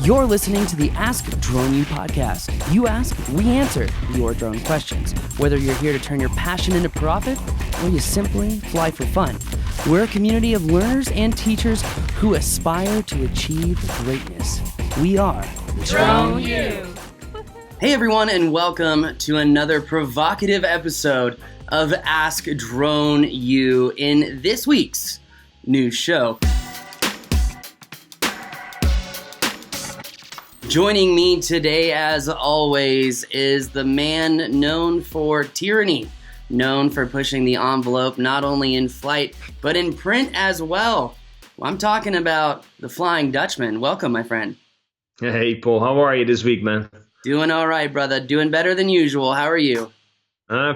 You're listening to the Ask Drone U podcast. You ask, we answer your drone questions. Whether you're here to turn your passion into profit or you simply fly for fun, we're a community of learners and teachers who aspire to achieve greatness. We are Drone U. Hey everyone, and welcome to another provocative episode of Ask Drone U in this week's news show. Joining me today, as always, is the man known for tyranny, known for pushing the envelope not only in flight, but in print as well. I'm talking about the Flying Dutchman. Welcome, my friend. Hey, Paul. How are you this week, man? Doing all right, brother. Doing better than usual. How are you?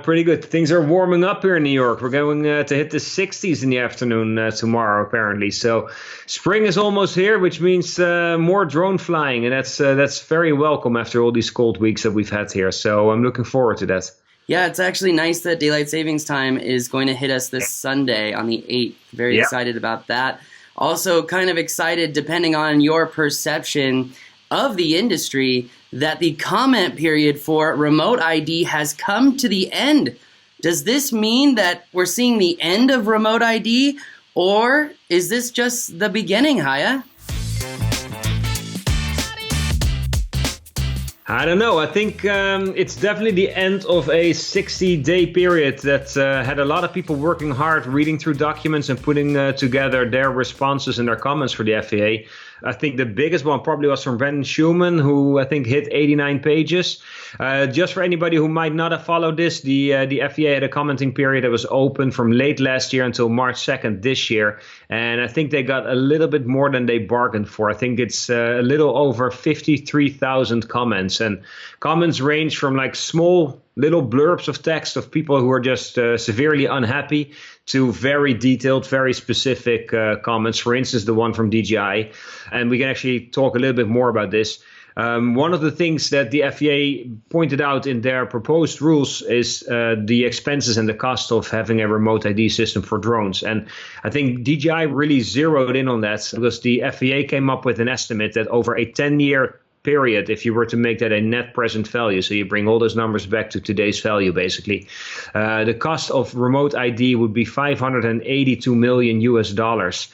Pretty good. Things are warming up here in New York. We're going to hit the 60s in the afternoon tomorrow, apparently. So spring is almost here, which means more drone flying. And that's very welcome after all these cold weeks that we've had here. So I'm looking forward to that. Yeah, it's actually nice that daylight savings time is going to hit us this Sunday on the 8th. Very excited about that. Also kind of excited, depending on your perception of the industry, that the comment period for Remote ID has come to the end. Does this mean that we're seeing the end of Remote ID, or is this just the beginning, Haye? I don't know. I think it's definitely the end of a 60-day period that had a lot of people working hard, reading through documents and putting together their responses and their comments for the FAA. I think the biggest one probably was from Brendan Schumann, who I think hit 89 pages. Just for anybody who might not have followed this, the FAA had a commenting period that was open from late last year until March 2nd this year. And I think they got a little bit more than they bargained for. I think it's a little over 53,000 comments. And comments range from like small little blurbs of text of people who are just severely unhappy to very detailed, very specific comments. For instance, the one from DJI. And we can actually talk a little bit more about this. One of the things that the FAA pointed out in their proposed rules is the expenses and the cost of having a remote ID system for drones. And I think DJI really zeroed in on that because the FAA came up with an estimate that over a 10-year period, if you were to make that a net present value, so you bring all those numbers back to today's value, basically, the cost of remote ID would be $582 million US.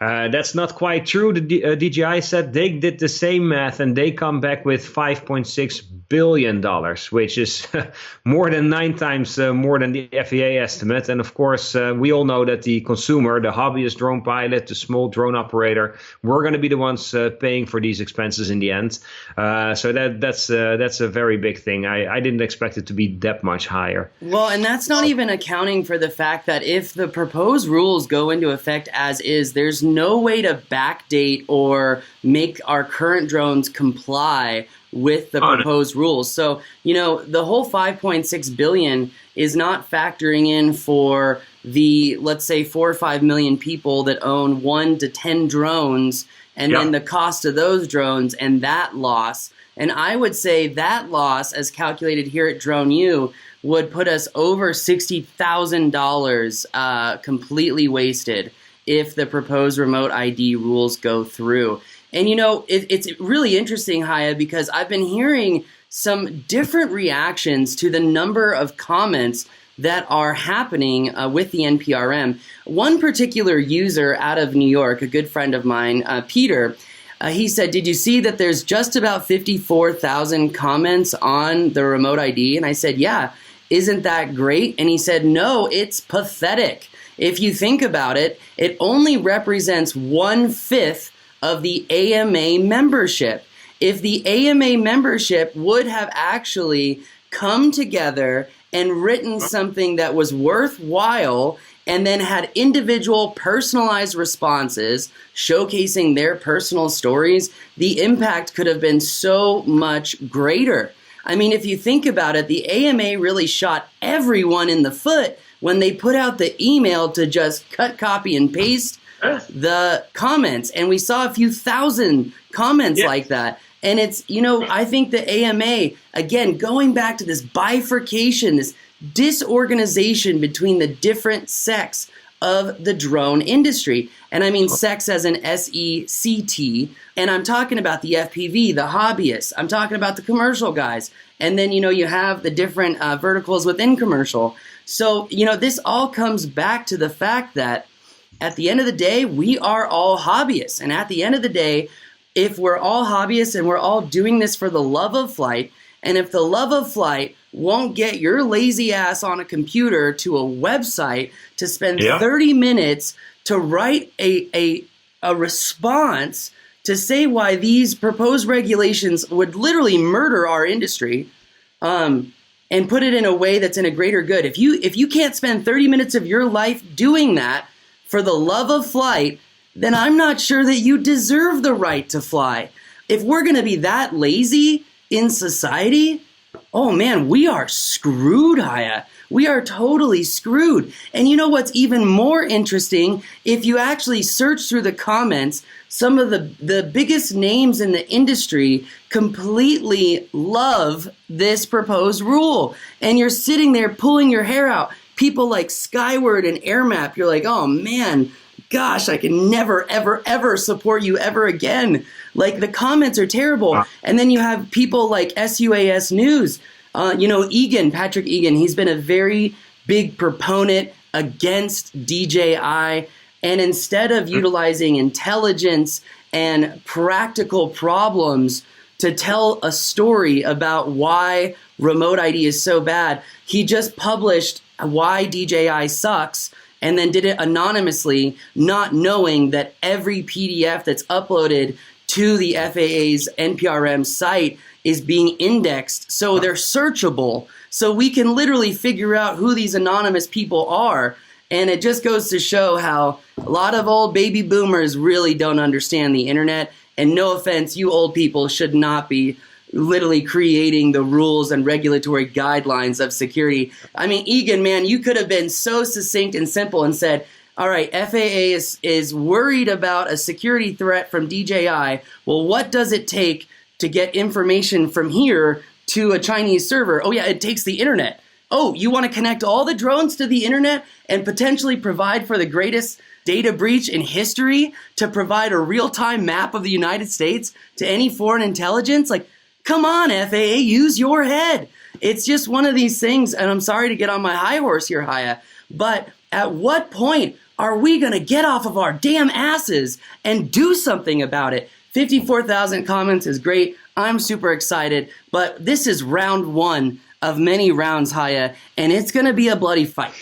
That's not quite true. The DJI said they did the same math and they come back with $5.6 billion, which is more than 9 times more than the FAA estimate. And of course, we all know that the consumer, the hobbyist drone pilot, the small drone operator, we're going to be the ones paying for these expenses in the end. So that's a very big thing. I didn't expect it to be that much higher. Well, and that's not even accounting for the fact that if the proposed rules go into effect as is, there's no way to backdate or make our current drones comply with the proposed rules. So, the whole 5.6 billion is not factoring in for the, let's say, 4 or 5 million people that own 1 to 10 drones, and then the cost of those drones and that loss. And I would say that loss, as calculated here at Drone U, would put us over $60,000 completely wasted if the proposed remote ID rules go through. And it's really interesting, Haye, because I've been hearing some different reactions to the number of comments that are happening with the NPRM. One particular user out of New York, a good friend of mine, Peter, he said, "Did you see that there's just about 54,000 comments on the remote ID?" And I said, "Yeah, isn't that great?" And he said, "No, it's pathetic. If you think about it, it only represents 1/5 of the AMA membership. If the AMA membership would have actually come together and written something that was worthwhile and then had individual personalized responses showcasing their personal stories, the impact could have been so much greater." I mean, if you think about it, the AMA really shot everyone in the foot when they put out the email to just cut, copy, and paste the comments. And we saw a few thousand comments like that. And it's, I think the AMA, again, going back to this bifurcation, this disorganization between the different sects of the drone industry. And I mean sex as an S-E-C-T. And I'm talking about the FPV, the hobbyists. I'm talking about the commercial guys. And then, you have the different verticals within commercial. So, this all comes back to the fact that at the end of the day, we are all hobbyists. And at the end of the day, if we're all hobbyists and we're all doing this for the love of flight, and if the love of flight won't get your lazy ass on a computer to a website to spend 30 minutes to write a response to say why these proposed regulations would literally murder our industry, and put it in a way that's in a greater good. If you can't spend 30 minutes of your life doing that for the love of flight, then I'm not sure that you deserve the right to fly. If we're going to be that lazy in society, oh man, we are screwed, Haye. We are totally screwed. And you know what's even more interesting? If you actually search through the comments, some of the biggest names in the industry completely love this proposed rule. And you're sitting there pulling your hair out. People like Skyward and AirMap, you're like, oh man, gosh, I can never, ever, ever support you ever again. Like, the comments are terrible. And then you have people like SUAS News. Patrick Egan, he's been a very big proponent against DJI. And instead of utilizing intelligence and practical problems to tell a story about why remote ID is so bad, he just published why DJI sucks and then did it anonymously, not knowing that every PDF that's uploaded to the FAA's NPRM site is being indexed, so they're searchable. So we can literally figure out who these anonymous people are. And it just goes to show how a lot of old baby boomers really don't understand the internet. And no offense, you old people should not be literally creating the rules and regulatory guidelines of security. I mean, Egan, man, you could have been so succinct and simple and said, all right, FAA is worried about a security threat from DJI. Well, what does it take to get information from here to a Chinese server? Oh yeah, it takes the internet. Oh, you want to connect all the drones to the internet and potentially provide for the greatest data breach in history to provide a real-time map of the United States to any foreign intelligence? Like, come on, FAA, use your head. It's just one of these things, and I'm sorry to get on my high horse here, Haye, but at what point are we going to get off of our damn asses and do something about it? 54,000 comments is great. I'm super excited, but this is round one of many rounds, Haye, and it's going to be a bloody fight.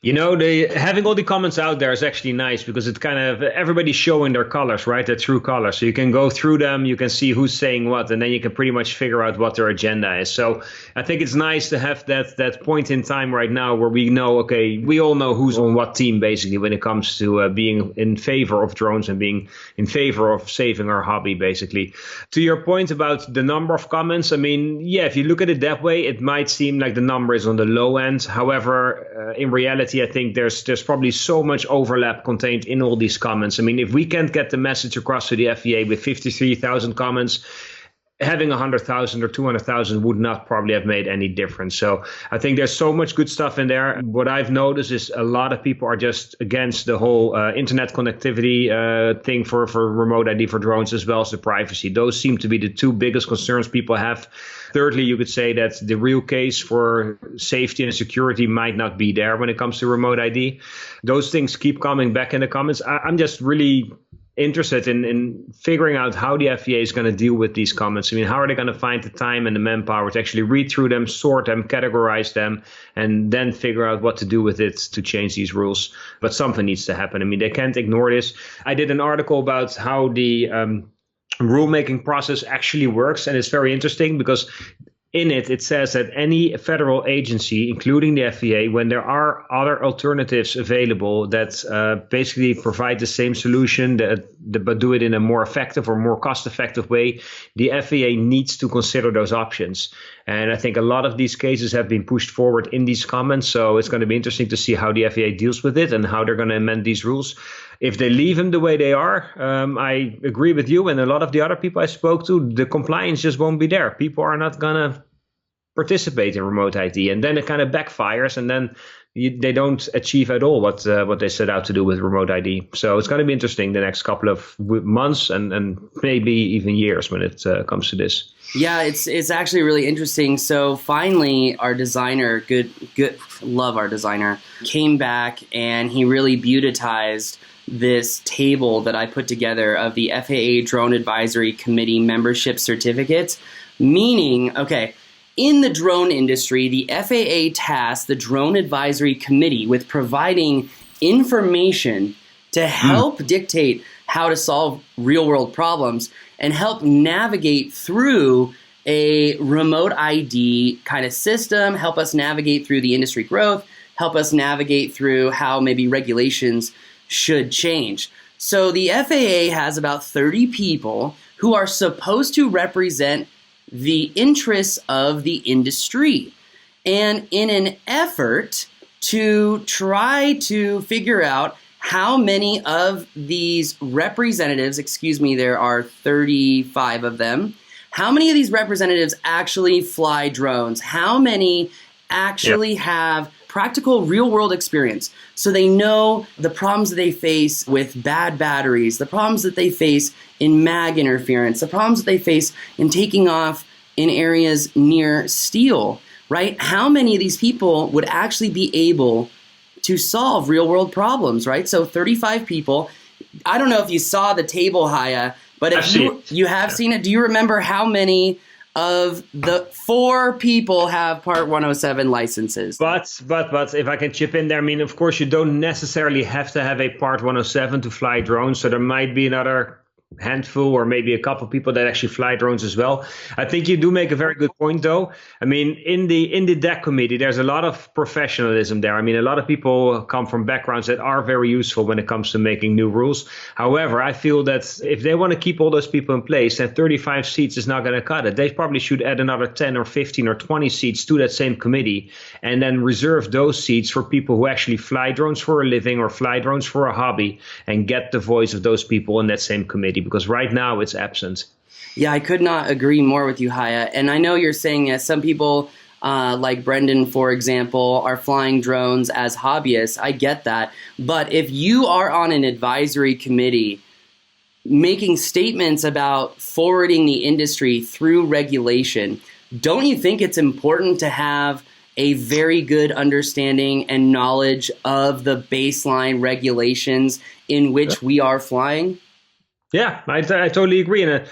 Having all the comments out there is actually nice because it's kind of everybody's showing their colors, right? Their true colors. So you can go through them, you can see who's saying what, and then you can pretty much figure out what their agenda is. So I think it's nice to have that point in time right now where we know, okay, we all know who's on what team basically when it comes to being in favor of drones and being in favor of saving our hobby, basically. To your point about the number of comments, I mean, yeah, if you look at it that way, it might seem like the number is on the low end. However, in reality, I think there's probably so much overlap contained in all these comments. I mean, if we can't get the message across to the FAA with 53,000 comments, having 100,000 or 200,000 would not probably have made any difference. So I think there's so much good stuff in there. What I've noticed is a lot of people are just against the whole internet connectivity thing for remote ID for drones, as well as the privacy. Those seem to be the two biggest concerns people have. Thirdly, you could say that the real case for safety and security might not be there when it comes to remote ID. Those things keep coming back in the comments. I'm just really interested in figuring out how the FAA is going to deal with these comments. I mean, how are they going to find the time and the manpower to actually read through them, sort them, categorize them, and then figure out what to do with it to change these rules? But something needs to happen. I mean, they can't ignore this. I did an article about how the rulemaking process actually works, and it's very interesting because in it says that any federal agency, including the FAA, when there are other alternatives available that basically provide the same solution but do it in a more effective or more cost-effective way, the FAA needs to consider those options. And I think a lot of these cases have been pushed forward in these comments, so it's going to be interesting to see how the FAA deals with it and how they're going to amend these rules. If they leave them the way they are, I agree with you and a lot of the other people I spoke to, the compliance just won't be there. People are not going to participate in remote ID, and then it kind of backfires, and then they don't achieve at all what they set out to do with remote ID. So it's going to be interesting the next couple of months and maybe even years when it comes to this. Yeah, it's actually really interesting. So finally, our designer, love our designer, came back and he really beautized this table that I put together of the FAA Drone Advisory Committee membership certificates, meaning, okay, in the drone industry, the FAA tasked the Drone Advisory Committee with providing information to help dictate how to solve real-world problems and help navigate through a remote ID kind of system, help us navigate through the industry growth, help us navigate through how maybe regulations should change. So the FAA has about 30 people who are supposed to represent the interests of the industry. And in an effort to try to figure out how many of these representatives, there are 35 of them, how many of these representatives actually fly drones? How many actually have practical real-world experience? So they know the problems that they face with bad batteries, the problems that they face in mag interference, the problems that they face in taking off in areas near steel, right? How many of these people would actually be able to solve real-world problems, right? So 35 people. I don't know if you saw the table, Haye, but if you have seen it, do you remember how many of the 4 people have Part 107 licenses? But if I can chip in there, I mean, of course, you don't necessarily have to have a Part 107 to fly drones. So there might be another handful or maybe a couple of people that actually fly drones as well. I think you do make a very good point, though. I mean, in the DEC committee, there's a lot of professionalism there. I mean, a lot of people come from backgrounds that are very useful when it comes to making new rules. However, I feel that if they want to keep all those people in place, then 35 seats is not going to cut it. They probably should add another 10 or 15 or 20 seats to that same committee and then reserve those seats for people who actually fly drones for a living or fly drones for a hobby and get the voice of those people in that same committee, because right now it's absent. Yeah, I could not agree more with you, Haye. And I know you're saying that some people, like Brendan, for example, are flying drones as hobbyists. I get that. But if you are on an advisory committee making statements about forwarding the industry through regulation, don't you think it's important to have a very good understanding and knowledge of the baseline regulations in which we are flying? Yeah, I totally agree. And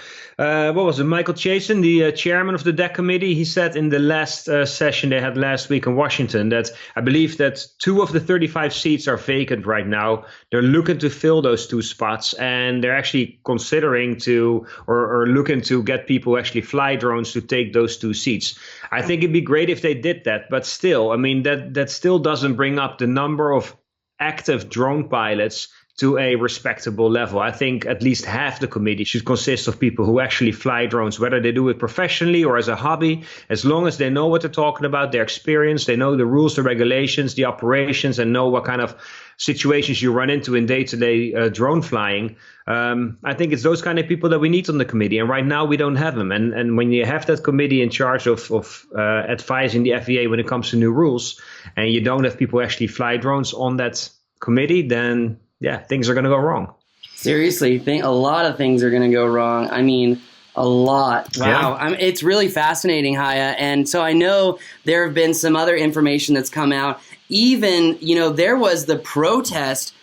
what was it? Michael Chasen, the chairman of the DEC committee, he said in the last session they had last week in Washington that I believe that 2 of the 35 seats are vacant right now. They're looking to fill those 2 spots, and they're actually considering to or looking to get people who actually fly drones to take those 2 seats. I think it'd be great if they did that, but still, I mean, that still doesn't bring up the number of active drone pilots to a respectable level. I think at least half the committee should consist of people who actually fly drones, whether they do it professionally or as a hobby, as long as they know what they're talking about, their experience, they know the rules, the regulations, the operations, and know what kind of situations you run into in day-to-day drone flying. I think it's those kind of people that we need on the committee, and right now we don't have them. And when you have that committee in charge of advising the FAA when it comes to new rules, and you don't have people who actually fly drones on that committee, then yeah, things are going to go wrong. Seriously, a lot of things are going to go wrong. I mean, a lot. Wow. Yeah. It's really fascinating, Haye. And so I know there have been some other information that's come out. Even, there was the protest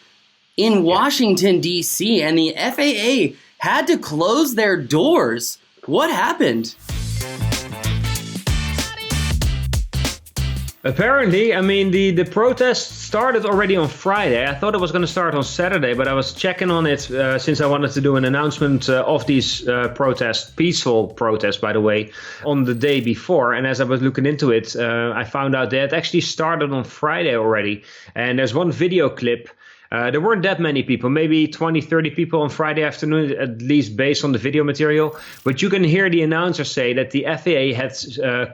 in Washington, D.C., and the FAA had to close their doors. What happened? Apparently, I mean, the protest started already on Friday. I thought it was going to start on Saturday, but I was checking on it since I wanted to do an announcement of these protests, peaceful protests, by the way, on the day before. And as I was looking into it, I found out that it actually started on Friday already. And there's one video clip There weren't that many people, maybe 20, 30 people on Friday afternoon, at least based on the video material. But you can hear the announcer say that the FAA had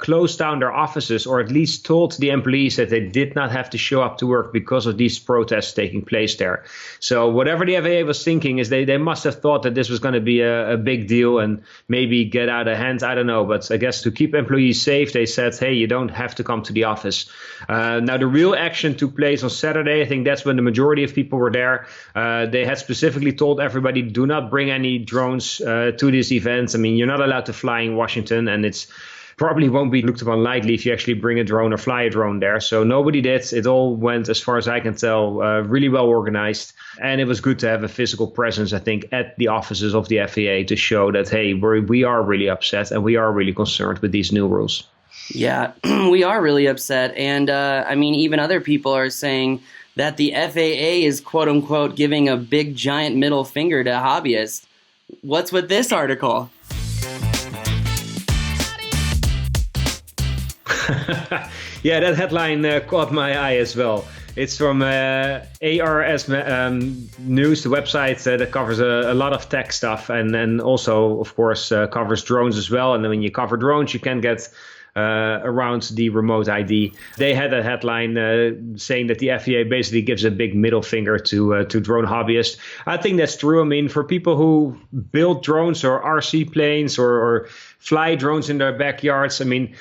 closed down their offices, or at least told the employees that they did not have to show up to work because of these protests taking place there. So whatever the FAA was thinking is they must have thought that this was going to be a big deal and maybe get out of hand. I don't know. But I guess to keep employees safe, they said, hey, you don't have to come to the office. Now, the real action took place on Saturday. I think that's when the majority of people were there. They had specifically told everybody, do not bring any drones to this event. I mean, you're not allowed to fly in Washington, and it's probably won't be looked upon lightly if you actually bring a drone or fly a drone there. So nobody did. It all went, as far as I can tell, really well organized. And it was good to have a physical presence, I think, at the offices of the FAA to show that, hey, we are really upset and we are really concerned with these new rules. Yeah, we are really upset. And I mean, even other people are saying that the FAA is, quote unquote, giving a big giant middle finger to hobbyists. What's with this article? Yeah, that headline caught my eye as well. It's from ARS News, the website that covers a lot of tech stuff and also, of course, covers drones as well. And then when you cover drones, you can get around the remote ID. They had a headline saying that the FAA basically gives a big middle finger to drone hobbyists. I think that's true. I mean, for people who build drones or RC planes or fly drones in their backyards, I mean,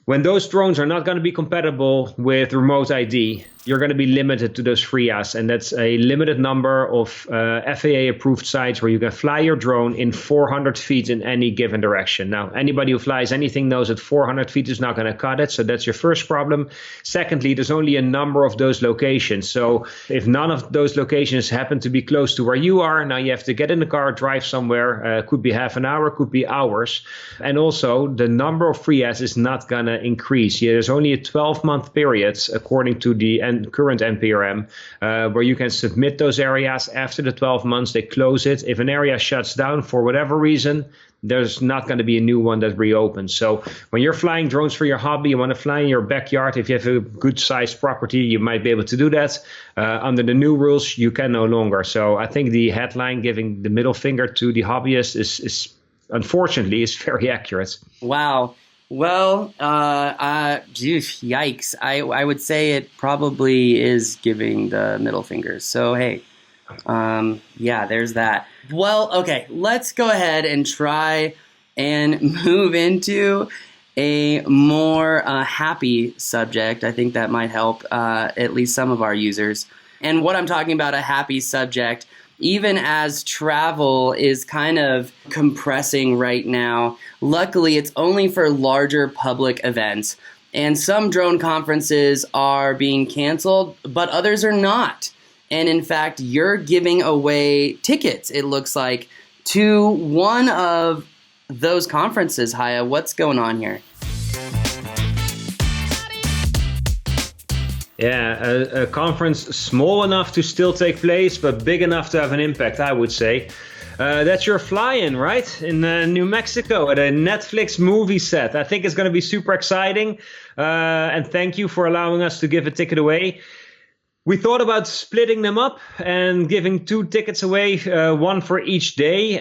when those drones are not going to be compatible with remote ID, you're going to be limited to those FRIAs. And that's a limited number of FAA-approved sites where you can fly your drone in 400 feet in any given direction. Now, anybody who flies anything knows that 400 feet is not going to cut it. So that's your first problem. Secondly, there's only a number of those locations. So if none of those locations happen to be close to where you are, now you have to get in the car, drive somewhere. Could be half an hour, could be hours. And also, the number of FRIAs is not going to increase. Yeah, there's only a 12-month period, according to the current NPRM, where you can submit those areas. After the 12 months, they close it. If an area shuts down for whatever reason, there's not going to be a new one that reopens. So when you're flying drones for your hobby, you want to fly in your backyard. If you have a good sized property, you might be able to do that. Under the new rules, you can no longer. So I think the headline giving the middle finger to the hobbyist is unfortunately is very accurate. Wow. Well, yikes. I would say it probably is giving the middle finger. So, hey, yeah, there's that. Well, okay, let's go ahead and try and move into a more happy subject. I think that might help at least some of our users. And what I'm talking about, a happy subject, even as travel is kind of compressing right now, luckily it's only for larger public events. And some drone conferences are being canceled, but others are not. And in fact, you're giving away tickets, it looks like, to one of those conferences. Haye, what's going on here? Yeah, a conference small enough to still take place, but big enough to have an impact, I would say. That's your fly-in, right? In New Mexico at a Netflix movie set. I think it's going to be super exciting. And thank you for allowing us to give a ticket away. We thought about splitting them up and giving 2 tickets away, one for each day.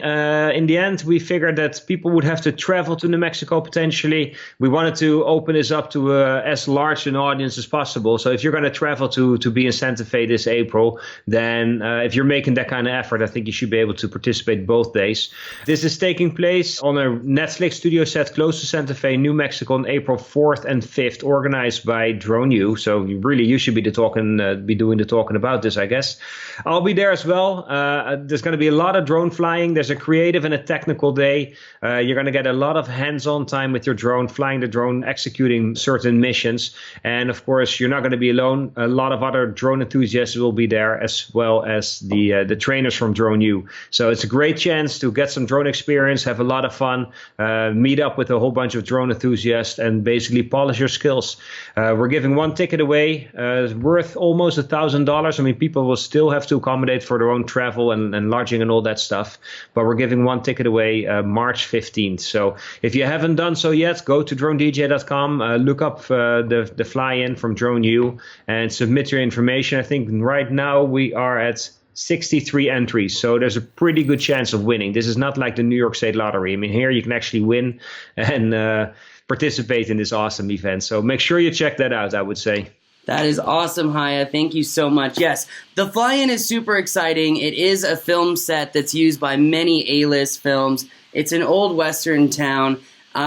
In the end, we figured that people would have to travel to New Mexico potentially. We wanted to open this up to as large an audience as possible. So if you're going to travel to be in Santa Fe this April, then if you're making that kind of effort, I think you should be able to participate both days. This is taking place on a Netflix studio set close to Santa Fe, New Mexico on April 4th and 5th, organized by DroneDJ. So you should be doing the talking about this, I guess. I'll be there as well. There's going to be a lot of drone flying. There's a creative and a technical day. You're going to get a lot of hands-on time with your drone, flying the drone, executing certain missions. And of course, you're not going to be alone. A lot of other drone enthusiasts will be there, as well as the trainers from DroneDJ. So it's a great chance to get some drone experience, have a lot of fun, meet up with a whole bunch of drone enthusiasts, and basically polish your skills. We're giving 1 ticket away, worth almost $1,000. I mean, people will still have to accommodate for their own travel and lodging and all that stuff. But we're giving one ticket away March 15th. So if you haven't done so yet, go to DroneDJ.com, look up the fly-in from DroneU and submit your information. I think right now we are at 63 entries, so there's a pretty good chance of winning. This is not like the New York State Lottery. I mean, here you can actually win and participate in this awesome event. So make sure you check that out, I would say. That is awesome, Haye. Thank you so much. Yes, the fly-in is super exciting. It is a film set that's used by many A-list films. It's an old Western town.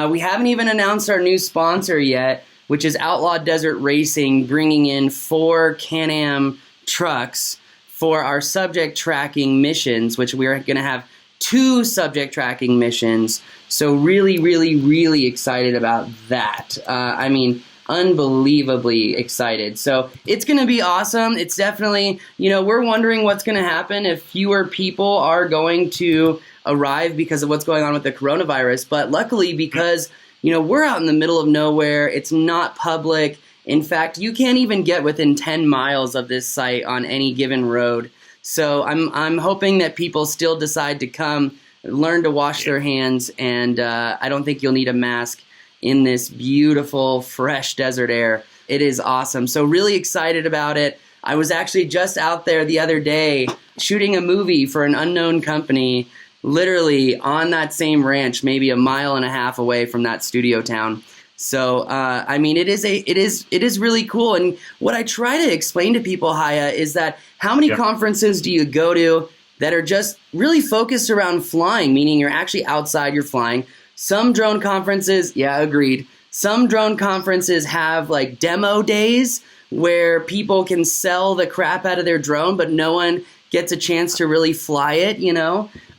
We haven't even announced our new sponsor yet, which is Outlaw Desert Racing, bringing in 4 Can-Am trucks for our subject tracking missions, which we're going to have 2 subject tracking missions. So really, really, really excited about that. I mean, unbelievably excited. So it's going to be awesome. It's definitely, we're wondering what's going to happen if fewer people are going to arrive because of what's going on with the coronavirus. But luckily, because, we're out in the middle of nowhere, it's not public. In fact, you can't even get within 10 miles of this site on any given road. So I'm hoping that people still decide to come, learn to wash their hands, and I don't think you'll need a mask in this beautiful, fresh desert air. It is awesome. So really excited about it. I was actually just out there the other day shooting a movie for an unknown company, literally on that same ranch, maybe a mile and a half away from that studio town. So, I mean, it is really cool. And what I try to explain to people, Haye, is that how many conferences do you go to that are just really focused around flying, meaning you're actually outside, you're flying. Some drone conferences, agreed. Some drone conferences have like demo days where people can sell the crap out of their drone, but no one gets a chance to really fly it,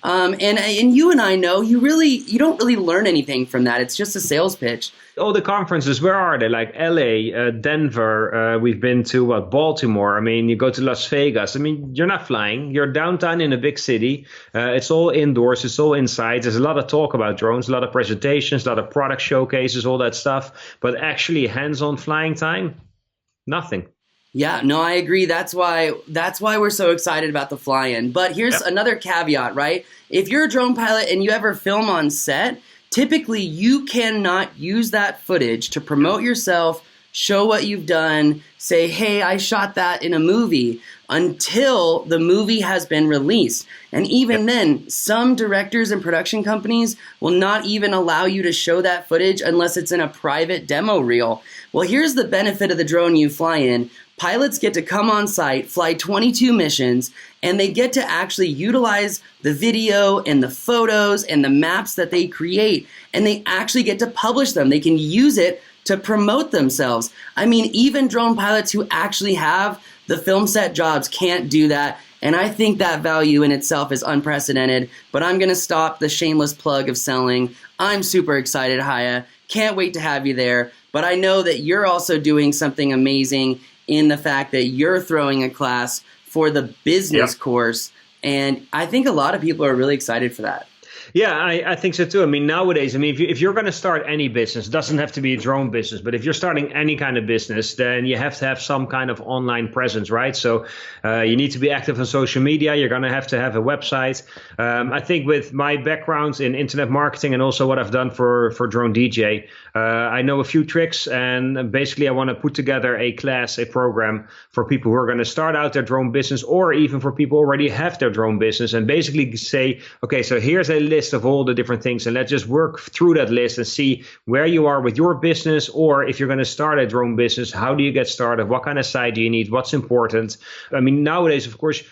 And you and I know you don't really learn anything from that. It's just a sales pitch. All the conferences, where are they? Like LA, Denver, we've been to Baltimore. I mean, you go to Las Vegas. I mean, you're not flying. You're downtown in a big city. It's all indoors. It's all inside. There's a lot of talk about drones, a lot of presentations, a lot of product showcases, all that stuff. But actually hands-on flying time, nothing. Yeah, no, I agree. That's why we're so excited about the fly-in. But here's another caveat, right? If you're a drone pilot and you ever film on set, typically you cannot use that footage to promote yourself, show what you've done, say, hey, I shot that in a movie, until the movie has been released. And even then, some directors and production companies will not even allow you to show that footage unless it's in a private demo reel. Well, here's the benefit of the drone you fly in. Pilots get to come on site, fly 22 missions, and they get to actually utilize the video and the photos and the maps that they create, and they actually get to publish them. They can use it to promote themselves. I mean, even drone pilots who actually have the film set jobs can't do that, and I think that value in itself is unprecedented. But I'm going to stop the shameless plug of selling. I'm super excited, Haye. Can't wait to have you there. But I know that you're also doing something amazing in the fact that you're throwing a class for the business course. And I think a lot of people are really excited for that. Yeah, I think so too. I mean, nowadays, if you're going to start any business, it doesn't have to be a drone business, but if you're starting any kind of business, then you have to have some kind of online presence, right? So you need to be active on social media. You're going to have a website. I think with my background in internet marketing and also what I've done for DroneDJ, I know a few tricks, and basically I want to put together a program for people who are going to start out their drone business, or even for people who already have their drone business, and basically say, okay, so here's a list of all the different things, and let's just work through that list and see where you are with your business, or if you're going to start a drone business, how do you get started? What kind of site do you need? What's important? I mean, nowadays, of course,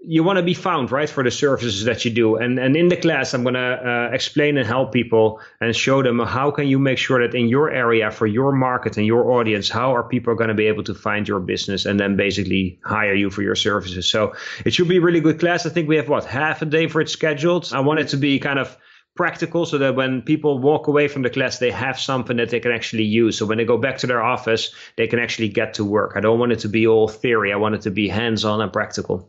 you want to be found, right, for the services that you do. And in the class, I'm going to explain and help people and show them how can you make sure that in your area, for your market and your audience, how are people going to be able to find your business and then basically hire you for your services. So it should be a really good class. I think we have, half a day for it scheduled. I want it to be kind of practical so that when people walk away from the class, they have something that they can actually use. So when they go back to their office, they can actually get to work. I don't want it to be all theory. I want it to be hands-on and practical.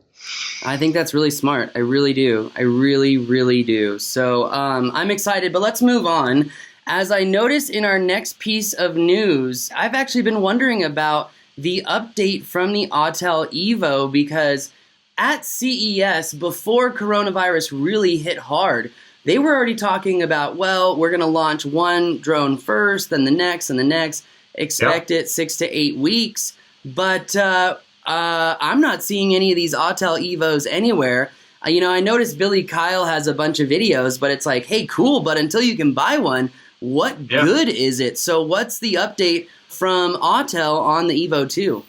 I think that's really smart. I really do. I really, really do. So I'm excited, but let's move on. As I noticed in our next piece of news, I've actually been wondering about the update from the Autel Evo, because at CES, before coronavirus really hit hard, they were already talking about, well, we're going to launch one drone first, then the next, and the next. Expect it 6 to 8 weeks. But I'm not seeing any of these Autel Evos anywhere. I noticed Billy Kyle has a bunch of videos, but it's like, hey, cool, but until you can buy one, what good is it? So what's the update from Autel on the Evo 2?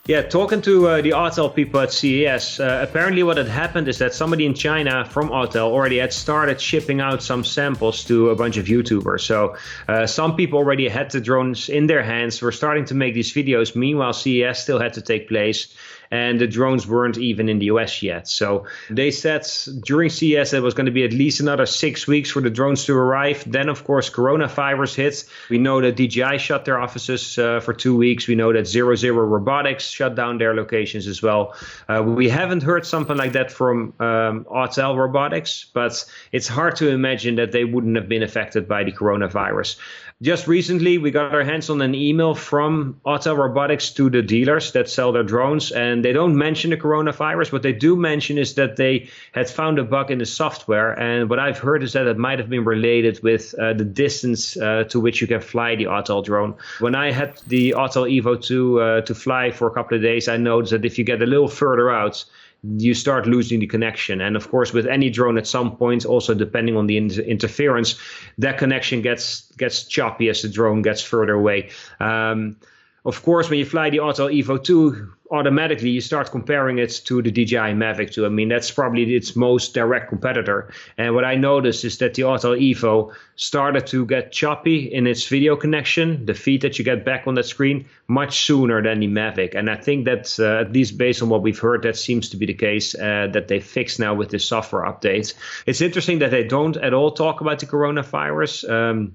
Yeah, talking to the Autel people at CES, apparently what had happened is that somebody in China from Autel already had started shipping out some samples to a bunch of YouTubers. So some people already had the drones in their hands, were starting to make these videos. Meanwhile, CES still had to take place, and the drones weren't even in the US yet. So they said during CES it was going to be at least another 6 weeks for the drones to arrive. Then, of course, coronavirus hit. We know that DJI shut their offices for 2 weeks. We know that 00 Robotics shut down their locations as well. We haven't heard something like that from Autel Robotics, but it's hard to imagine that they wouldn't have been affected by the coronavirus. Just recently, we got our hands on an email from Autel Robotics to the dealers that sell their drones, and they don't mention the coronavirus. What they do mention is that they had found a bug in the software, and what I've heard is that it might have been related with the distance to which you can fly the Autel drone. When I had the Autel Evo 2 to fly for a couple of days, I noticed that if you get a little further out, you start losing the connection. And of course, with any drone at some point, also depending on the interference, that connection gets choppy as the drone gets further away. Of course, when you fly the Autel Evo 2, automatically you start comparing it to the DJI Mavic 2. I mean, that's probably its most direct competitor. And what I noticed is that the Autel Evo started to get choppy in its video connection, the feed that you get back on that screen, much sooner than the Mavic. And I think that, at least based on what we've heard, that seems to be the case, that they fixed now with this software update. It's interesting that they don't at all talk about the coronavirus.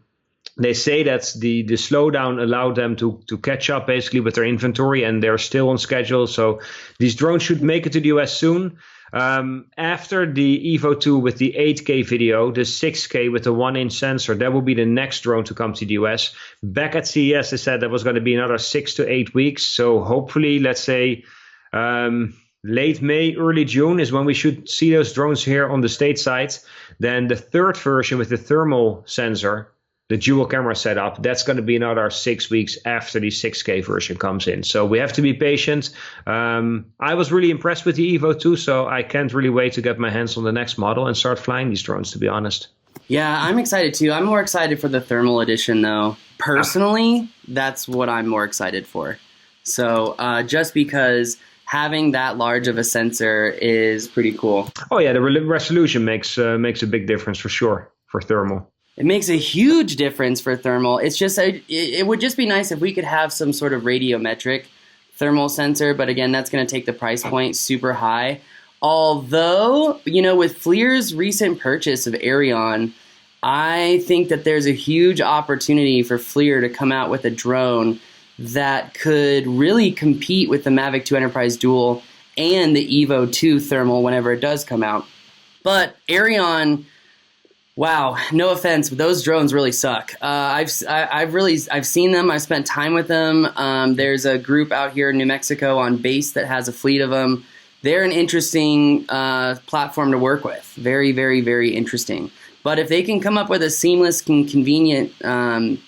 They say that the slowdown allowed them to catch up basically with their inventory, and they're still on schedule. So these drones should make it to the US soon. After the Evo 2 with the 8K video, the 6K with the 1-inch sensor, that will be the next drone to come to the US. Back at CES, they said that was going to be another 6 to 8 weeks. So hopefully, let's say late May, early June is when we should see those drones here on the stateside. Then the third version with the thermal sensor, the dual camera setup, that's going to be another 6 weeks after the 6K version comes in. So we have to be patient. I was really impressed with the Evo 2, so I can't really wait to get my hands on the next model and start flying these drones, to be honest. Yeah, I'm excited too. I'm more excited for the thermal edition, though. Personally, that's what I'm more excited for. So just because having that large of a sensor is pretty cool. Oh yeah, the resolution makes a big difference for sure for thermal. It makes a huge difference for thermal. It's just it would just be nice if we could have some sort of radiometric thermal sensor, but again, that's going to take the price point super high. Although, with FLIR's recent purchase of Aireon, I think that there's a huge opportunity for FLIR to come out with a drone that could really compete with the Mavic 2 Enterprise Dual and the Evo 2 thermal whenever it does come out. But Aireon, wow, no offense, but those drones really suck. I've seen them. I've spent time with them. There's a group out here in New Mexico on base that has a fleet of them. They're an interesting platform to work with. Very, very, very interesting. But if they can come up with a seamless and convenient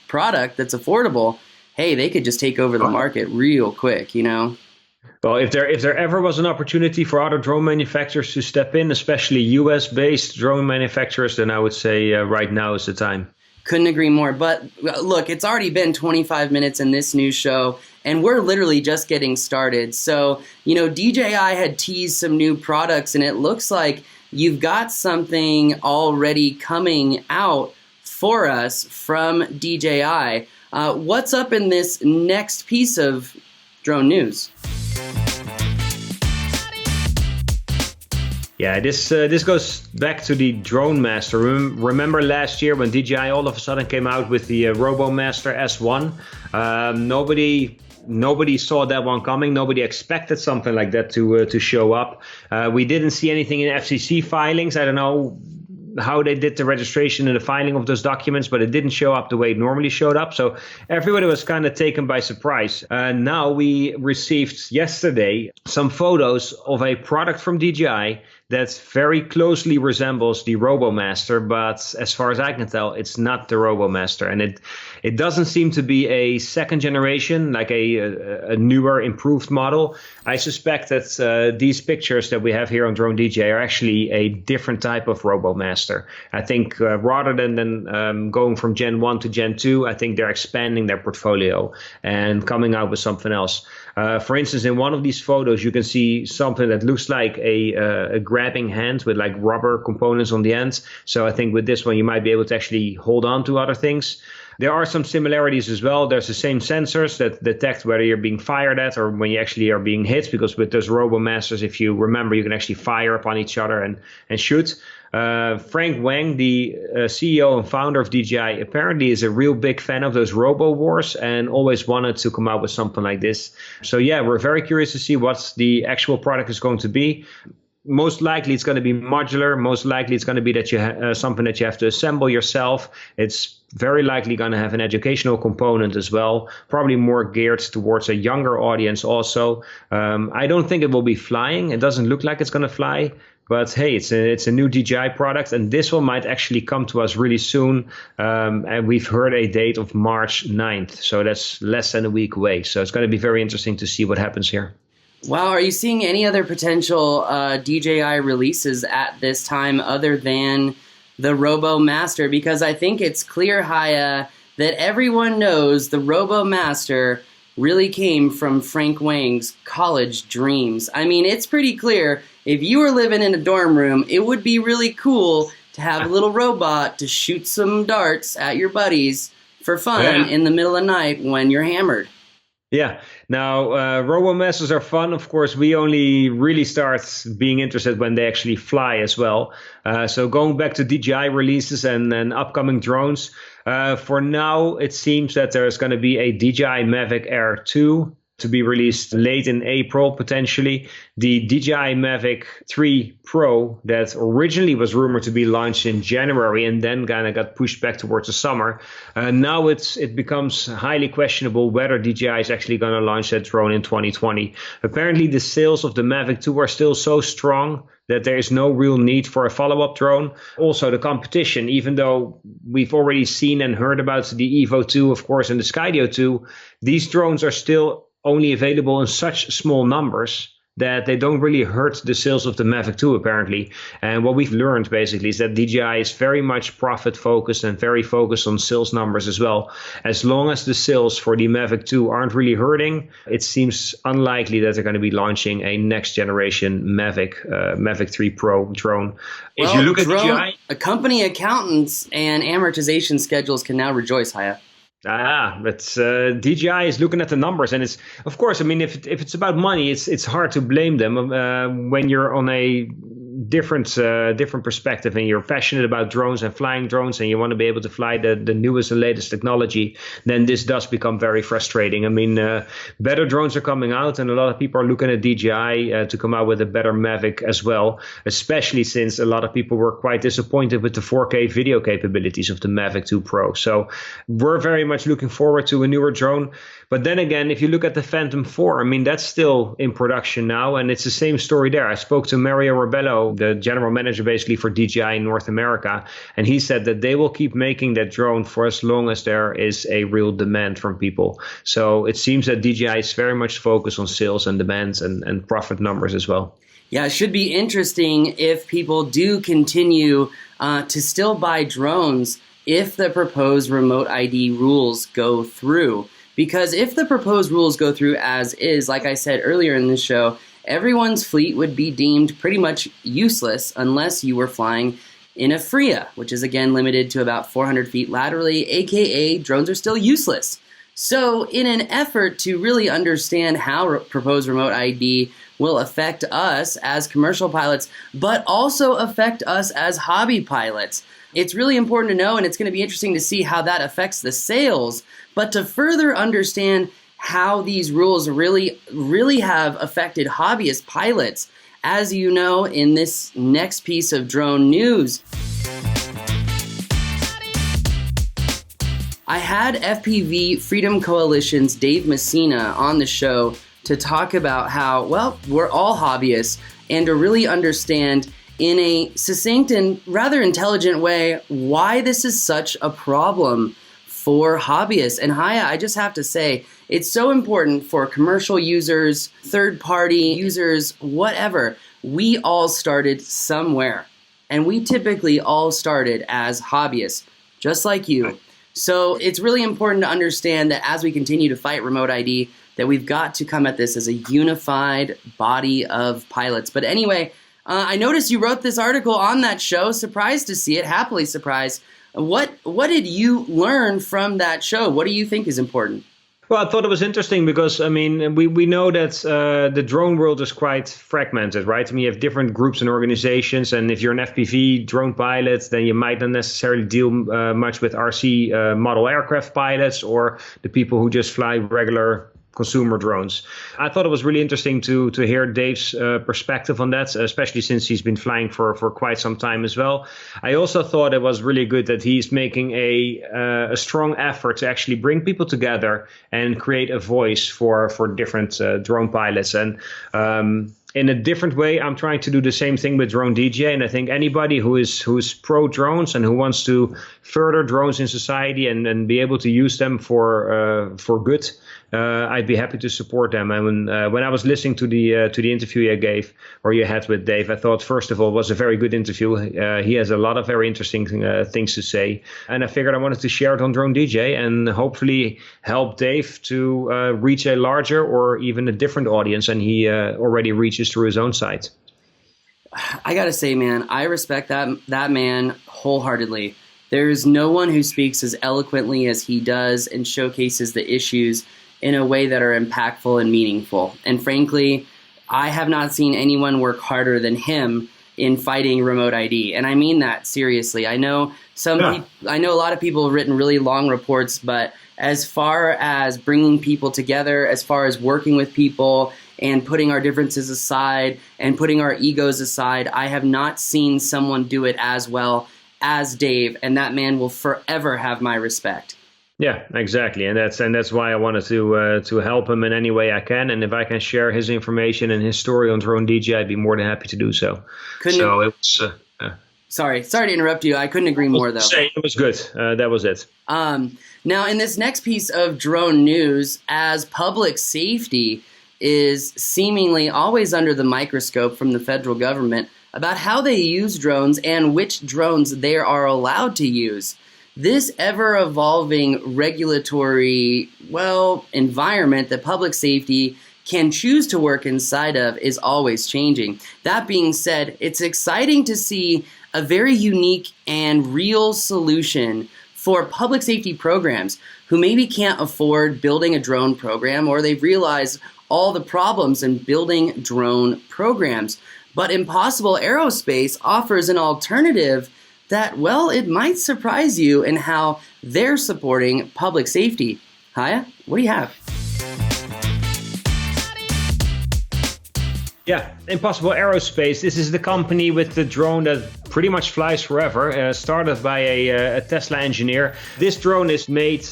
product that's affordable, hey, they could just take over the market real quick, Well, if there ever was an opportunity for other drone manufacturers to step in, especially US-based drone manufacturers, then I would say right now is the time. Couldn't agree more. But look, it's already been 25 minutes in this news show, and we're literally just getting started. So, DJI had teased some new products, and it looks like you've got something already coming out for us from DJI. What's up in this next piece of drone news? Yeah, this goes back to the Drone-Master. Remember last year when DJI all of a sudden came out with the Robomaster S1? Nobody saw that one coming. Nobody expected something like that to show up. We didn't see anything in FCC filings. I don't know how they did the registration and the filing of those documents, but it didn't show up the way it normally showed up. So everybody was kind of taken by surprise. Now we received yesterday some photos of a product from DJI that very closely resembles the Robomaster, but as far as I can tell, it's not the Robomaster. And it doesn't seem to be a second generation, like a newer, improved model. I suspect that these pictures that we have here on DroneDJ are actually a different type of Robomaster. I think rather than going from Gen 1 to Gen 2, I think they're expanding their portfolio and coming out with something else. For instance, in one of these photos, you can see something that looks like a grabbing hand with like rubber components on the ends. So I think with this one, you might be able to actually hold on to other things. There are some similarities as well. There's the same sensors that detect whether you're being fired at or when you actually are being hit, because with those Robomasters, if you remember, you can actually fire upon each other and shoot. Frank Wang, the CEO and founder of DJI, apparently is a real big fan of those Robo Wars and always wanted to come out with something like this. So yeah, we're very curious to see what the actual product is going to be. Most likely it's going to be modular. Most likely it's going to be that something that you have to assemble yourself. It's very likely going to have an educational component as well, probably more geared towards a younger audience also. I don't think it will be flying. It doesn't look like it's going to fly. But hey, it's a new DJI product, and this one might actually come to us really soon. And we've heard a date of March 9th, so that's less than a week away. So it's going to be very interesting to see what happens here. Wow, are you seeing any other potential DJI releases at this time other than the Robomaster? Because I think it's clear, Haye, that everyone knows the Robomaster really came from Frank Wang's college dreams. I mean, it's pretty clear if you were living in a dorm room, it would be really cool to have a little robot to shoot some darts at your buddies for fun in the middle of the night when you're hammered. Yeah. Now, Robomasters are fun. Of course, we only really start being interested when they actually fly as well. So going back to DJI releases and upcoming drones, for now, it seems that there's going to be a DJI Mavic Air 2 to be released late in April, potentially. The DJI Mavic 3 Pro that originally was rumored to be launched in January and then kind of got pushed back towards the summer. Now it becomes highly questionable whether DJI is actually going to launch that drone in 2020. Apparently, the sales of the Mavic 2 are still so strong that there is no real need for a follow-up drone. Also, the competition, even though we've already seen and heard about the Evo 2, of course, and the Skydio 2, these drones are still only available in such small numbers that they don't really hurt the sales of the Mavic 2, apparently. And what we've learned, basically, is that DJI is very much profit-focused and very focused on sales numbers as well. As long as the sales for the Mavic 2 aren't really hurting, it seems unlikely that they're going to be launching a next-generation Mavic 3 Pro drone. Well, if you look at DJI... company accountants and amortization schedules can now rejoice, Haye. But DJI is looking at the numbers, and it's, of course, I mean, if it's about money, it's hard to blame them when you're on a different perspective and you're passionate about drones and flying drones and you want to be able to fly the newest and latest technology. Then this does become very frustrating. I mean, better drones are coming out, and a lot of people are looking at DJI to come out with a better Mavic as well, especially since a lot of people were quite disappointed with the 4K video capabilities of the Mavic 2 Pro. So we're very much looking forward to a newer drone. But then again, if you look at the Phantom 4, I mean, that's still in production now, and it's the same story there. I spoke to Mario Rebello, the general manager basically for DJI in North America, and he said that they will keep making that drone for as long as there is a real demand from people. So it seems that DJI is very much focused on sales and demands and profit numbers as well. Yeah, it should be interesting if people do continue to still buy drones if the proposed remote ID rules go through. Because if the proposed rules go through as is, like I said earlier in this show, everyone's fleet would be deemed pretty much useless unless you were flying in a FRIA, which is again limited to about 400 feet laterally, aka drones are still useless. So in an effort to really understand how proposed remote ID will affect us as commercial pilots, but also affect us as hobby pilots, it's really important to know, and it's going to be interesting to see how that affects the sales. But to further understand how these rules really have affected hobbyist pilots, as you know in this next piece of drone news. I had FPV Freedom Coalition's Dave Messina on the show to talk about how, well, we're all hobbyists, and to really understand in a succinct and rather intelligent way why this is such a problem for hobbyists. And Haye, I just have to say, it's so important for commercial users, third-party users, whatever. We all started somewhere, and we typically all started as hobbyists, just like you. So it's really important to understand that as we continue to fight remote ID, that we've got to come at this as a unified body of pilots. But anyway, I noticed you wrote this article on that show. Surprised to see it, happily surprised. What did you learn from that show? What do you think is important? Well, I thought it was interesting because, I mean, we know that the drone world is quite fragmented, right? I mean, you have different groups and organizations, and if you're an FPV drone pilot, then you might not necessarily deal much with RC model aircraft pilots or the people who just fly regular consumer drones. I thought it was really interesting to hear Dave's perspective on that, especially since he's been flying for quite some time as well. I also thought it was really good that he's making a strong effort to actually bring people together and create a voice for different drone pilots. And in a different way, I'm trying to do the same thing with DroneDJ, and I think anybody who's pro drones and who wants to further drones in society and be able to use them for good, I'd be happy to support them. And when I was listening to the interview you had with Dave, I thought, first of all, it was a very good interview. He has a lot of very interesting things to say, and I figured I wanted to share it on DroneDJ and hopefully help Dave to reach a larger or even a different audience than he already reaches through his own site. I gotta say, man, I respect that man wholeheartedly. There's no one who speaks as eloquently as he does and showcases the issues in a way that are impactful and meaningful. And frankly, I have not seen anyone work harder than him in fighting remote ID. And I mean that seriously. I know I know a lot of people have written really long reports, but as far as bringing people together, as far as working with people and putting our differences aside and putting our egos aside, I have not seen someone do it as well as Dave, and that man will forever have my respect. Yeah, exactly, and that's why I wanted to help him in any way I can, and if I can share his information and his story on DroneDJ, I'd be more than happy to do so. Sorry to interrupt you. I couldn't agree more, though. It was good. That was it. Now, in this next piece of drone news, as public safety is seemingly always under the microscope from the federal government about how they use drones and which drones they are allowed to use, this ever-evolving regulatory, environment that public safety can choose to work inside of is always changing. That being said, it's exciting to see a very unique and real solution for public safety programs who maybe can't afford building a drone program, or they've realized all the problems in building drone programs. But Impossible Aerospace offers an alternative that, it might surprise you in how they're supporting public safety. Haye, what do you have? Yeah, Impossible Aerospace. This is the company with the drone that pretty much flies forever, started by a Tesla engineer. This drone is made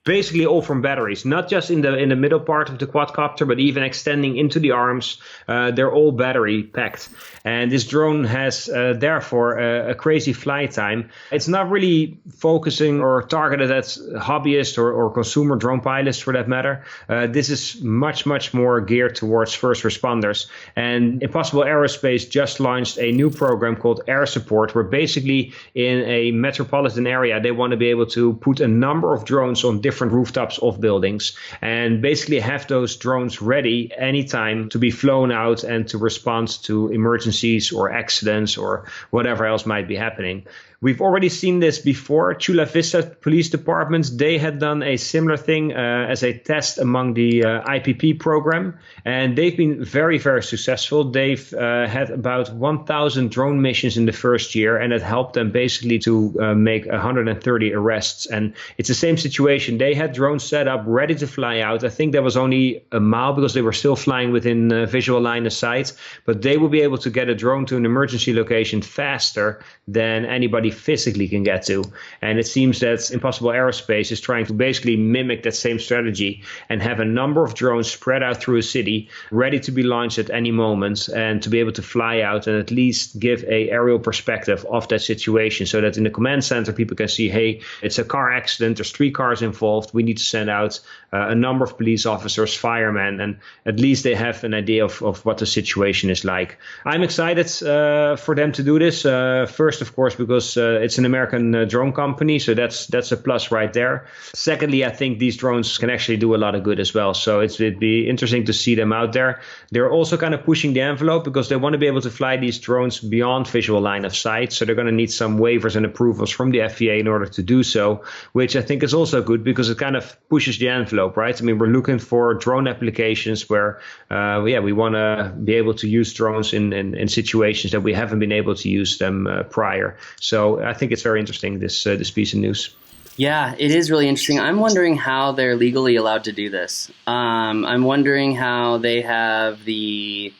basically all from batteries, not just in the middle part of the quadcopter, but even extending into the arms. They're all battery packed. And this drone has therefore a crazy flight time. It's not really focusing or targeted at hobbyists or consumer drone pilots for that matter. This is much, much more geared towards first responders. And Impossible Aerospace just launched a new program called Aerosupport, where basically in a metropolitan area, they want to be able to put a number of drones on different rooftops of buildings and basically have those drones ready anytime to be flown out and to respond to emergencies or accidents or whatever else might be happening. We've already seen this before. Chula Vista Police Department, they had done a similar thing as a test among the IPP program, and they've been very, very successful. They've had about 1,000 drone missions in the first year, and it helped them basically to make 130 arrests. And it's the same situation. they had drones set up, ready to fly out. I think that was only a mile because they were still flying within visual line of sight. But they will be able to get a drone to an emergency location faster than anybody physically can get to. And it seems that Impossible Aerospace is trying to basically mimic that same strategy and have a number of drones spread out through a city, ready to be launched at any moment, and to be able to fly out and at least give a aerial perspective of that situation, so that in the command center people can see, hey, it's a car accident, there's 3 cars involved, we need to send out a number of police officers, firemen, and at least they have an idea of what the situation is like. I'm excited for them to do this. First, of course, because it's an American drone company, so that's a plus right there. Secondly, I think these drones can actually do a lot of good as well, so it'd be interesting to see them out there. They're also kind of pushing the envelope because they want to be able to fly these drones beyond visual line of sight, so they're going to need some waivers and approvals from the FAA in order to do so, which I think is also good because it kind of pushes the envelope, right? I mean, we're looking for drone applications where, we want to be able to use drones in situations that we haven't been able to use them prior. So I think it's very interesting, this piece of news. Yeah, it is really interesting. I'm wondering how they're legally allowed to do this. I'm wondering how they have the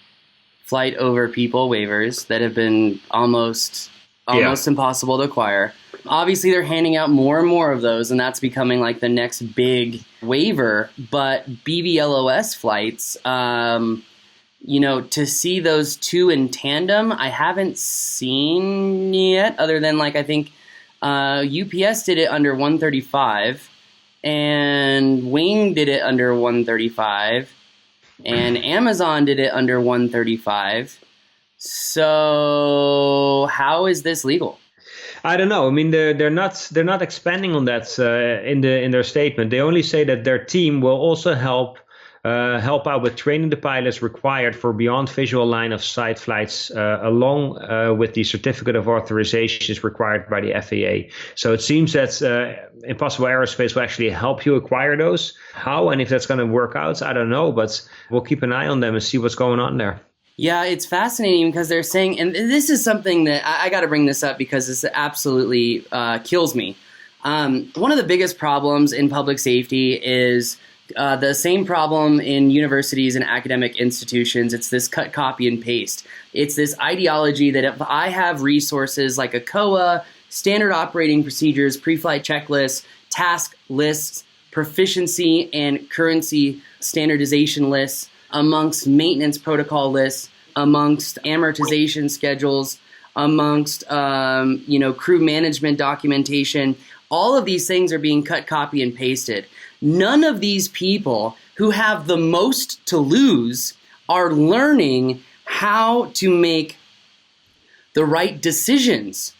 flight over people waivers that have been almost impossible to acquire. Obviously, they're handing out more and more of those, and that's becoming like the next big waiver. But BVLOS flights, to see those two in tandem, I haven't seen yet, other than like I think UPS did it under 135, and Wing did it under 135, and Amazon did it under 135. So how is this legal? I don't know. I mean, they're not expanding on that in their statement. They only say that their team will also help out with training the pilots required for beyond visual line of sight flights, along with the certificate of authorizations required by the FAA. So it seems that Impossible Aerospace will actually help you acquire those. How and if that's going to work out, I don't know, but we'll keep an eye on them and see what's going on there. Yeah, it's fascinating because they're saying, and this is something that I got to bring this up because this absolutely kills me. One of the biggest problems in public safety is the same problem in universities and academic institutions. It's this cut, copy, and paste. It's this ideology that if I have resources like a COA, standard operating procedures, pre-flight checklists, task lists, proficiency and currency standardization lists, amongst maintenance protocol lists, amongst amortization schedules, amongst crew management documentation, all of these things are being cut, copy, and pasted. None of these people who have the most to lose are learning how to make the right decisions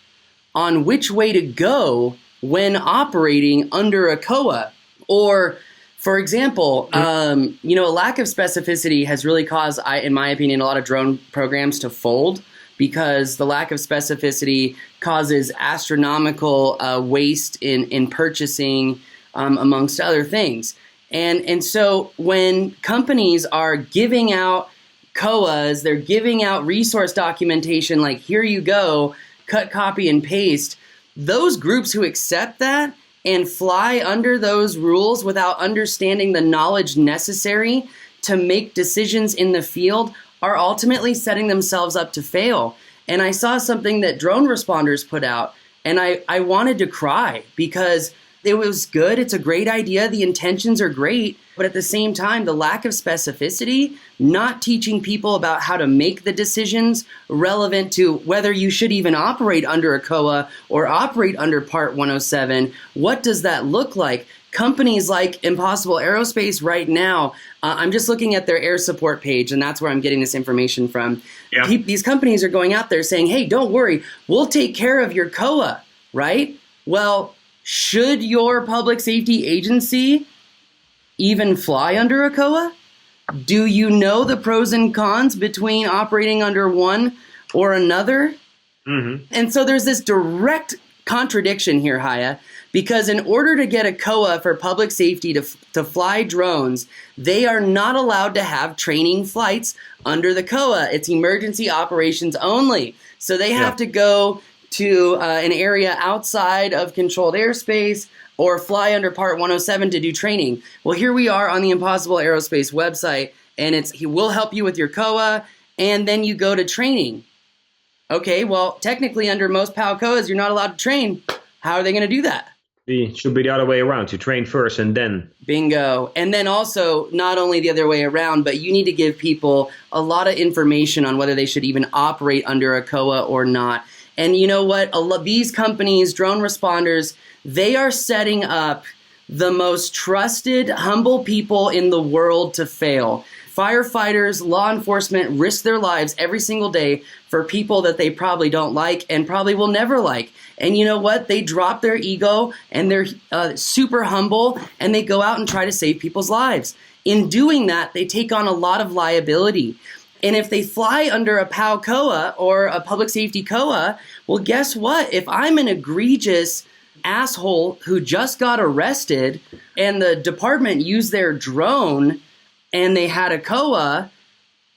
on which way to go when operating under a COA. Or, for example, a lack of specificity has really caused, in my opinion, a lot of drone programs to fold, because the lack of specificity causes astronomical waste in purchasing, amongst other things. And so when companies are giving out COAs, they're giving out resource documentation like, here you go, cut, copy, and paste, those groups who accept that and fly under those rules without understanding the knowledge necessary to make decisions in the field are ultimately setting themselves up to fail. And I saw something that drone responders put out, and I wanted to cry because it was good. It's a great idea. The intentions are great. But at the same time, the lack of specificity, not teaching people about how to make the decisions relevant to whether you should even operate under a COA or operate under Part 107. What does that look like? Companies like Impossible Aerospace right now, I'm just looking at their Aerosupport page, and that's where I'm getting this information from. Yeah. These companies are going out there saying, hey, don't worry, we'll take care of your COA, right? Well, should your public safety agency even fly under a COA? Do you know the pros and cons between operating under one or another? Mm-hmm. And so there's this direct contradiction here, Haye, because in order to get a COA for public safety to fly drones, they are not allowed to have training flights under the COA. It's emergency operations only. So they have to go to an area outside of controlled airspace or fly under Part 107 to do training. Well, here we are on the Impossible Aerospace website, and he will help you with your COA, and then you go to training. Okay, well, technically under most POW COAs, you're not allowed to train. How are they going to do that? It should be the other way around. You train first and then. Bingo. And then also, not only the other way around, but you need to give people a lot of information on whether they should even operate under a COA or not. And you know what? These companies, drone responders, they are setting up the most trusted, humble people in the world to fail. Firefighters, law enforcement risk their lives every single day for people that they probably don't like and probably will never like. And you know what? They drop their ego and they're super humble and they go out and try to save people's lives. In doing that, they take on a lot of liability. And if they fly under a POW COA or a public safety COA, well, guess what? If I'm an egregious asshole who just got arrested and the department used their drone and they had a COA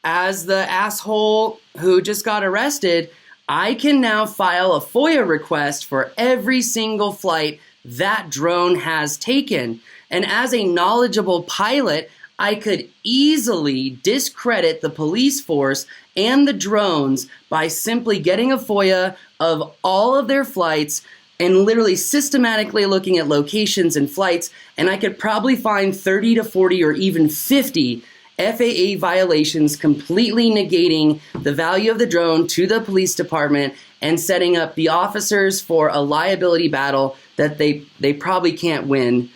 as the asshole who just got arrested, I can now file a FOIA request for every single flight that drone has taken. And as a knowledgeable pilot, I could easily discredit the police force and the drones by simply getting a FOIA of all of their flights and literally systematically looking at locations and flights, and I could probably find 30 to 40 or even 50 FAA violations, completely negating the value of the drone to the police department and setting up the officers for a liability battle that they probably can't win,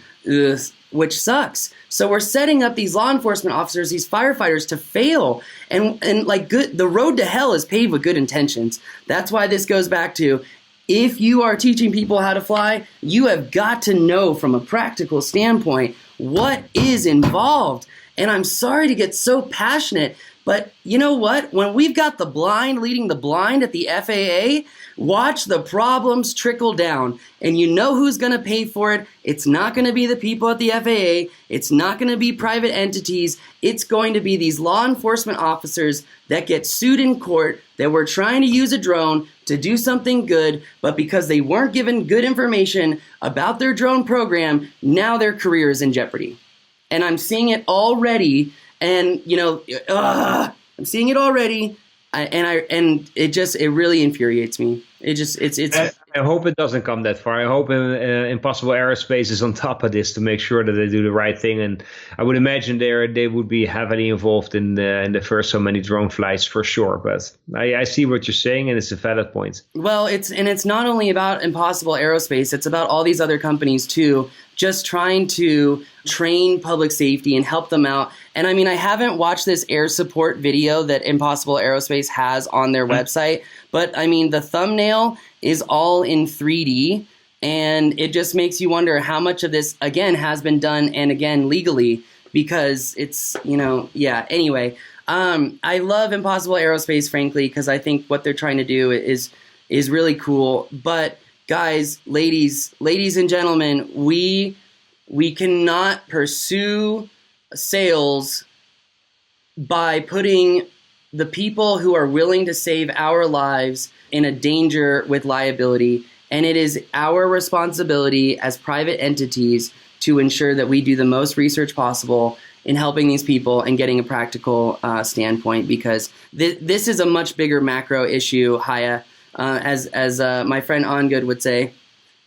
which sucks. So we're setting up these law enforcement officers, these firefighters to fail. And the road to hell is paved with good intentions. That's why this goes back to, if you are teaching people how to fly, you have got to know from a practical standpoint what is involved. And I'm sorry to get so passionate, but you know what? When we've got the blind leading the blind at the FAA, watch the problems trickle down. And you know who's going to pay for it? It's not going to be the people at the FAA. It's not going to be private entities. It's going to be these law enforcement officers that get sued in court that were trying to use a drone to do something good, but because they weren't given good information about their drone program, now their career is in jeopardy. And I'm seeing it already, and I'm seeing it already, and it really infuriates me. I hope it doesn't come that far. I hope Impossible Aerospace is on top of this to make sure that they do the right thing. And I would imagine they would be heavily involved in the first so many drone flights for sure. But I see what you're saying, and it's a valid point. Well, it's not only about Impossible Aerospace. It's about all these other companies too, just trying to train public safety and help them out. And I mean, I haven't watched this Aerosupport video that Impossible Aerospace has on their website, but I mean, the thumbnail is all in 3D, and it just makes you wonder how much of this, again, has been done, and again, legally, because it's, anyway. I love Impossible Aerospace, frankly, because I think what they're trying to do is really cool. But guys, ladies and gentlemen, we cannot pursue sales by putting the people who are willing to save our lives in a danger with liability. And it is our responsibility as private entities to ensure that we do the most research possible in helping these people and getting a practical standpoint, because this is a much bigger macro issue, Haye. As my friend Ongood would say,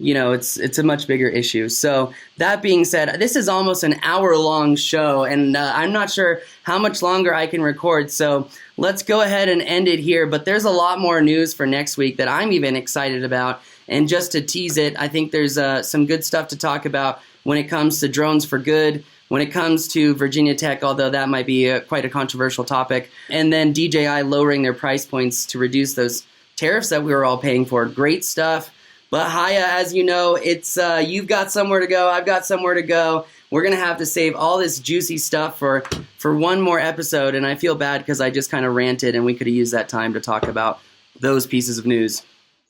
it's a much bigger issue. So that being said, this is almost an hour-long show, and I'm not sure how much longer I can record. So let's go ahead and end it here. But there's a lot more news for next week that I'm even excited about. And just to tease it, I think there's some good stuff to talk about when it comes to drones for good, when it comes to Virginia Tech, although that might be quite a controversial topic, and then DJI lowering their price points to reduce those tariffs that we were all paying for. Great stuff. But Haye, as you know, it's you've got somewhere to go. I've got somewhere to go. We're going to have to save all this juicy stuff for one more episode. And I feel bad because I just kind of ranted, and we could have used that time to talk about those pieces of news.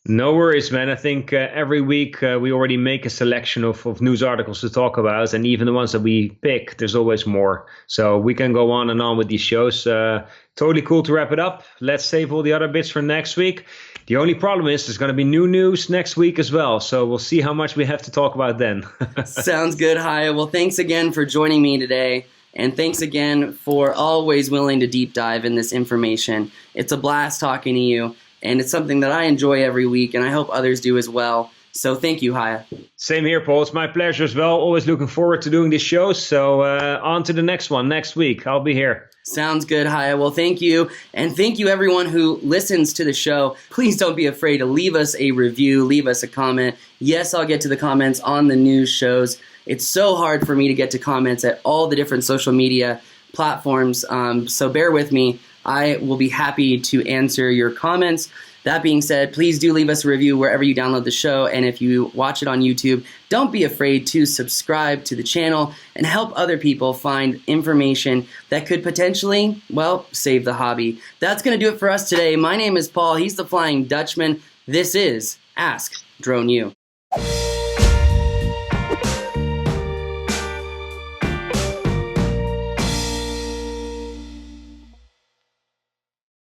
No worries, man. I think every week we already make a selection of news articles to talk about, and even the ones that we pick, there's always more. So we can go on and on with these shows. Totally cool to wrap it up. Let's save all the other bits for next week. The only problem is there's going to be new news next week as well. So we'll see how much we have to talk about then. Sounds good, Haye. Well, thanks again for joining me today. And thanks again for always willing to deep dive in this information. It's a blast talking to you. And it's something that I enjoy every week, and I hope others do as well. So thank you, Haye. Same here, Paul. It's my pleasure as well. Always looking forward to doing this show. So on to the next one next week. I'll be here. Sounds good, Haye. Well, thank you. And thank you, everyone who listens to the show. Please don't be afraid to leave us a review, leave us a comment. Yes, I'll get to the comments on the news shows. It's so hard for me to get to comments at all the different social media platforms, so bear with me. I will be happy to answer your comments. That being said, please do leave us a review wherever you download the show, and if you watch it on YouTube, don't be afraid to subscribe to the channel and help other people find information that could potentially, well, save the hobby. That's going to do it for us today. My name is Paul. He's the Flying Dutchman. This is Ask Drone U.